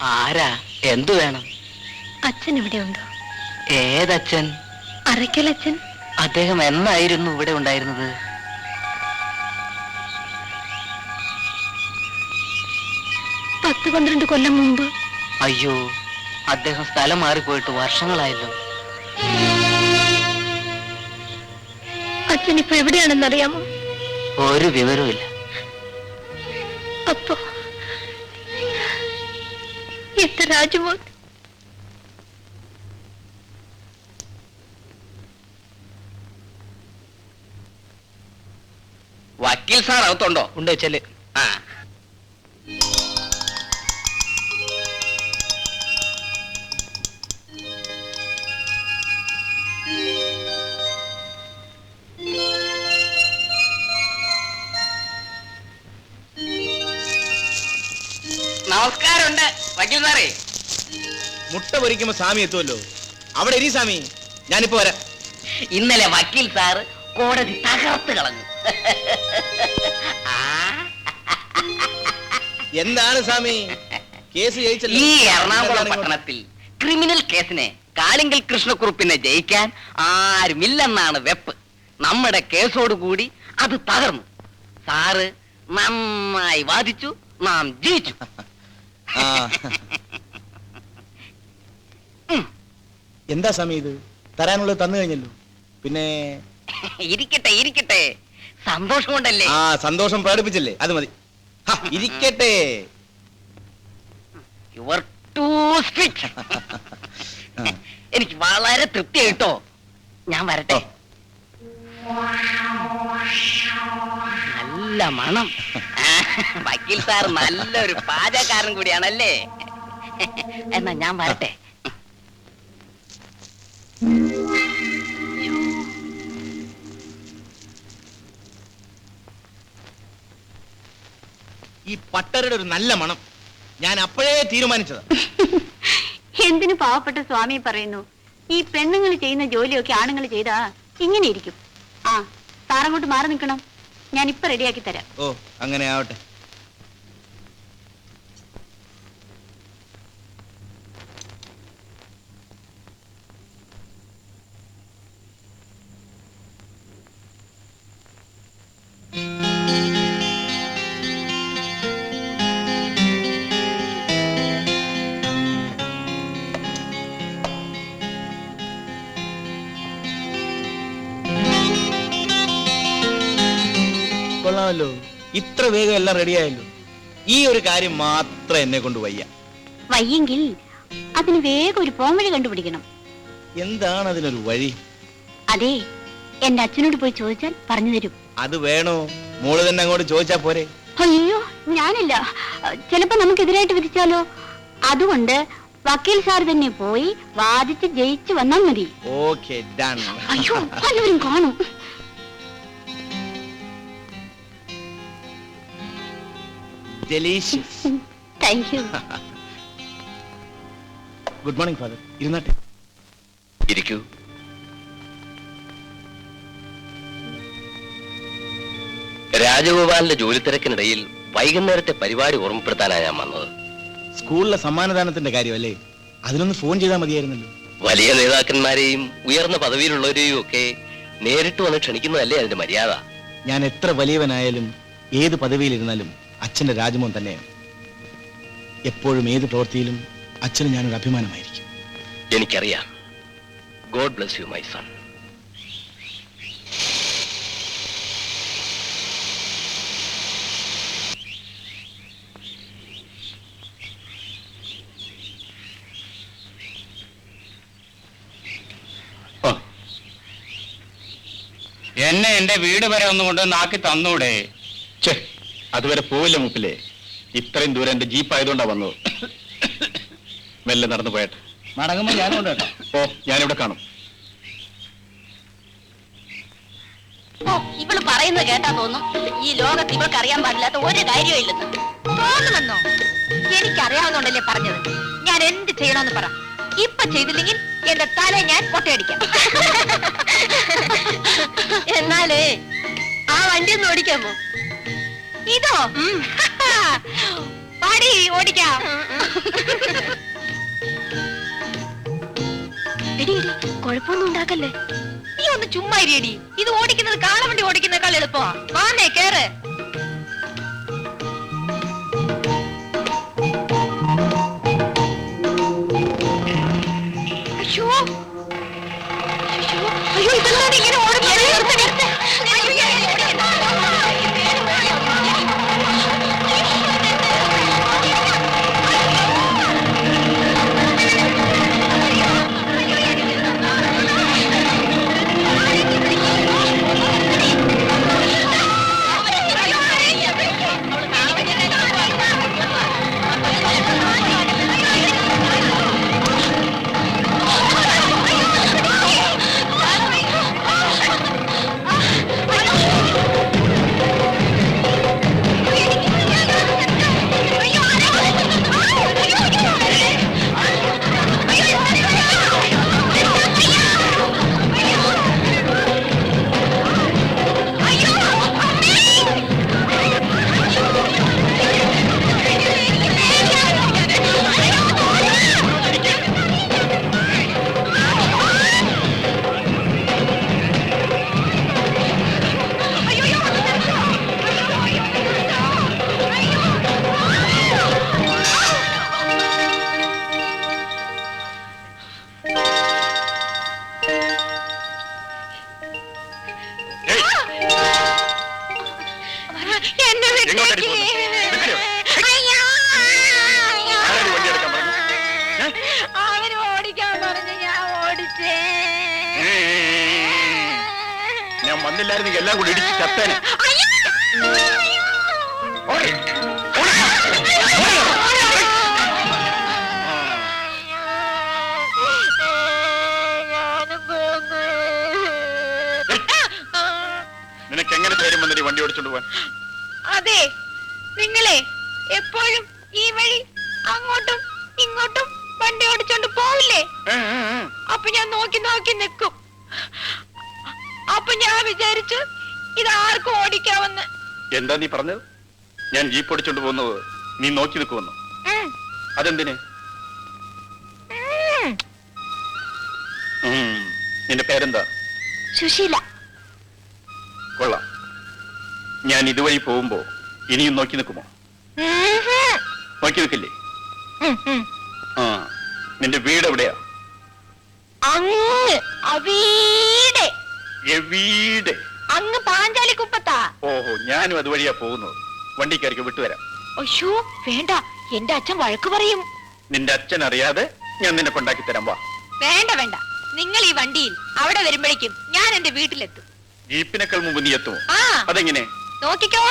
ആരാ? എന്തു വേണം? അച്ഛൻ ഇവിടെ ഉണ്ടോ? ഏതച്ഛൻ? അറയ്ക്കൽ അച്ഛൻ. അദ്ദേഹം എന്നായിരുന്നു ഇവിടെ ഉണ്ടായിരുന്നത്? പത്ത് 12 കൊല്ലം മുമ്പ്. അയ്യോ, അദ്ദേഹം സ്ഥലം മാറിപ്പോയിട്ട് വർഷങ്ങളായല്ലോ. അച്ഛൻ ഇപ്പൊ എവിടെയാണെന്നറിയാമോ? ഒരു വിവരവുമില്ല. അപ്പോ എന്റെ രാജമോൻ. വക്കീൽ സാർ അകത്തുണ്ടോ? ഉണ്ട്, ചെല്ല്. ആ, നമസ്കാരമുണ്ട് വക്കീൽ സാറേ. മുട്ട പൊരിക്കുമ്പോ സ്വാമി എത്തുമല്ലോ. അവിടെ ഇരി സ്വാമി, ഞാനിപ്പോ വരാം. ഇന്നലെ വക്കീൽ സാറ് കോടതി തകർത്ത് കളഞ്ഞു. എന്താണ് സ്വാമി കേസ് ജയിച്ചല്ലോ? ഈ എറണാകുളം പട്ടണത്തിൽ ക്രിമിനൽ കേസിനെ കാളിങ്കൽ കൃഷ്ണക്കുറുപ്പിനെ ജയിക്കാൻ ആരുമില്ലെന്നാണ് വെപ്പ്. നമ്മുടെ കേസോടുകൂടി അത് തകർന്നു. സാറ് നന്നായി വാദിച്ചു, നാം ജയിച്ചു. എന്താ സ്വാമി ഇത്? തരാനുള്ളത് തന്നു കഴിഞ്ഞല്ലോ. പിന്നെ ഇരിക്കട്ടെ ഇരിക്കട്ടെ, സന്തോഷം കൊണ്ടല്ലേ. ആ, സന്തോഷം പ്രകടിപ്പിച്ചല്ലേ, അത് മതി. ഇരിക്കട്ടെ. You're too strict. എനിക്ക് വളരെ തൃപ്തിയായിട്ടോ. ഞാൻ വരട്ടെ. നല്ല മണം. വക്കീൽ സാർ നല്ലൊരു പാചകക്കാരൻ കൂടിയാണല്ലേ. എന്നാ ഞാൻ വരട്ടെ. ഈ പട്ടരുടെ ഒരു നല്ല മണം ഞാൻ അപ്പോഴേ തീരുമാനിച്ചത്. എന്തിനു പാവപ്പെട്ട സ്വാമി പറയുന്നു? ഈ പെണ്ണുങ്ങൾ ചെയ്യുന്ന ജോലിയൊക്കെ ആണുങ്ങൾ ചെയ്താ ഇങ്ങനെ ഇരിക്കും. ആ, സാറങ്ങോട്ട് മാറി നിൽക്കണം. ഞാൻ ഇപ്പൊ റെഡിയാക്കി തരാം. ഓ, അങ്ങനെ ആവട്ടെ. കൊള്ളാമല്ലോ, ഇത്ര വേഗം എല്ലാം റെഡിയായല്ലോ. ഈ ഒരു കാര്യം മാത്രം എന്നെ കൊണ്ട് വയ്യ. വയ്യെങ്കിൽ അതിന് വേഗം ഒരു പോംവഴി കണ്ടുപിടിക്കണം. എന്താണ് അതിനൊരു വഴി? അതെ, എന്റെ അച്ഛനോട് പോയി ചോദിച്ചാൽ പറഞ്ഞു തരും. അത് വേണോ? മോള് തന്നെ അങ്ങോട്ട് ചോദിച്ചാ പോരെ? അയ്യോ, ഞാനില്ല. ചിലപ്പോ നമുക്കെതിരായിട്ട് വിധിച്ചാലോ? അതുകൊണ്ട് വക്കീൽ സാർ തന്നെ പോയി വാദിച്ച് ജയിച്ചു വന്നാൽ മതി. Okay, done. അയ്യോ, പലവരും കാണും. Delicious. Thank you. Good morning father. ഇരുന്നാട്ടെ. ഇരിക്കൂ. രാജഗോപാലിന്റെ ജോലി തിരക്കിനിടയിൽ വൈകുന്നേരത്തെ പരിപാടി ഓർമ്മപ്പെടുത്താനാണ് ഞാൻ വന്നത്. സ്കൂളിലെ സമ്മാനദാനത്തിന്റെ കാര്യമല്ലേ? അതിനൊന്ന് ഫോൺ ചെയ്താൽ മതിയായിരുന്നല്ലോ. വലിയ നേതാക്കന്മാരെയും ഉയർന്ന പദവിയിലുള്ളവരെയും ഒക്കെ നേരിട്ട് വന്ന് ക്ഷണിക്കുന്നതല്ലേ അതിന്റെ മര്യാദ. ഞാൻ എത്ര വലിയവനായാലും ഏത് പദവിയിലിരുന്നാലും അച്ഛന്റെ രാജമോൻ തന്നെയാണ്. എപ്പോഴും ഏത് പ്രവൃത്തിയിലും അച്ഛന് ഞാനൊരു അഭിമാനമായിരിക്കും. എനിക്കറിയാം. God bless you my son. എന്നെ എന്റെ വീട് വരെ ഒന്നുകൊണ്ട് നാക്കി തന്നൂടെ? അതുവരെ പോവില്ല മുപ്പിലെ. ഇത്രയും ദൂരം എന്റെ ജീപ്പ് ആയതുകൊണ്ടാ വന്നത്. മെല്ലെ നടന്നു പോയട്ടെ. മടങ്ങുമ്പോ ഞാൻ കൊണ്ടുവരാം. ഓ, ഞാനിവിടെ കാണും. ഇവള് പറയുന്നത് കേട്ടാ തോന്നും ഈ ലോകത്ത് ഇവൾക്ക് അറിയാൻ പാടില്ലാത്ത ഒരു കാര്യവും ഇല്ലെന്ന്. തോന്നുമെന്നോ? എനിക്കറിയാവുന്നോണ്ടല്ലേ പറഞ്ഞത്. ഞാൻ എന്ത് ചെയ്യണമെന്ന് പറ. ഇപ്പൊ ചെയ്തില്ലെങ്കിൽ എന്റെ തല ഞാൻ കൊട്ടയടിക്കാം. എന്നാലേ ആ വണ്ടി ഒന്ന് ഓടിക്കാമോ? ഇതോ? വാടി ഓടിക്കാം. എടി കുഴപ്പമൊന്നും ഉണ്ടാക്കല്ലേ. നീ ഒന്ന് ചുമ്മാ ഇരിയടി. ഇത് ഓടിക്കുന്നത് കാളവണ്ടി ഓടിക്കുന്നേക്കാൾ എളുപ്പമാ. വാന്നേ കേറ്. അയ്യോ അയ്യോ ഇതെന്താണ് ഇങ്ങനെ ഓടുന്നത്? അവന് ഓടിക്കാൻ പറഞ്ഞു, ഞാൻ ഓടിച്ചേ. ഞാൻ വന്നില്ലായിരുന്നെങ്കിൽ എല്ലാം കൂടി ഇടിച്ച് ചത്തേനെ. നിനക്ക് എങ്ങനെ ധൈര്യം വന്നിട്ട് വണ്ടി ഓടിച്ചോണ്ട് പോവാൻ? അതെ, നിങ്ങളെ എപ്പോഴും ഈ വഴി അങ്ങോട്ടും ഇങ്ങോട്ടും വണ്ടി ഓടിച്ചോണ്ട് പോവില്ലേ? അപ്പൊ ഞാൻ നോക്കി നോക്കി നിൽക്കും. അപ്പൊ ഞാൻ വിചാരിച്ചു ഇത് ആർക്കും ഓടിക്കാമെന്ന്. എന്താ നീ പറഞ്ഞത്? ഞാൻ ജീപ്പ് ഓടിച്ചോണ്ട് പോകുന്നത് നീ നോക്കി നിൽക്കുമെന്നു? അതെന്തിന്? നിന്റെ പേരെന്താ? സുശീല. കൊള്ളാം. ഞാൻ ഇതുവഴി പോകുമ്പോ ഇനിയും നോക്കി നിൽക്കുമോ? നോക്കി നിൽക്കില്ലേ? ആ, നിന്റെ വീട് എവിടെയാ? അങ്ങ് അവീടെ എവിടെ? അങ്ങ് പാഞ്ചാലിക്കുപ്പത്താ. ഓഹോ, ഞാനും അതുവഴിയാ പോകുന്നത്. വണ്ടിക്കാർക്ക് വിട്ടുവരാം. അയ്യോ വേണ്ട, എന്റെ അച്ഛൻ വഴക്ക് പറയും. നിന്റെ അച്ഛൻ അറിയാതെ ഞാൻ നിന്നെ കൊണ്ടാക്കി തരാം. വാ. വേണ്ട വേണ്ട, നിങ്ങൾ ഈ വണ്ടിയിൽ അവിടെ വരുമ്പോഴേക്കും ഞാൻ എന്റെ വീട്ടിലെത്തും. ജീപ്പിനേക്കാൾ മുമ്പ് നീ എത്തുമോ? ആ അതെങ്ങനെ? നോക്കിക്കോ.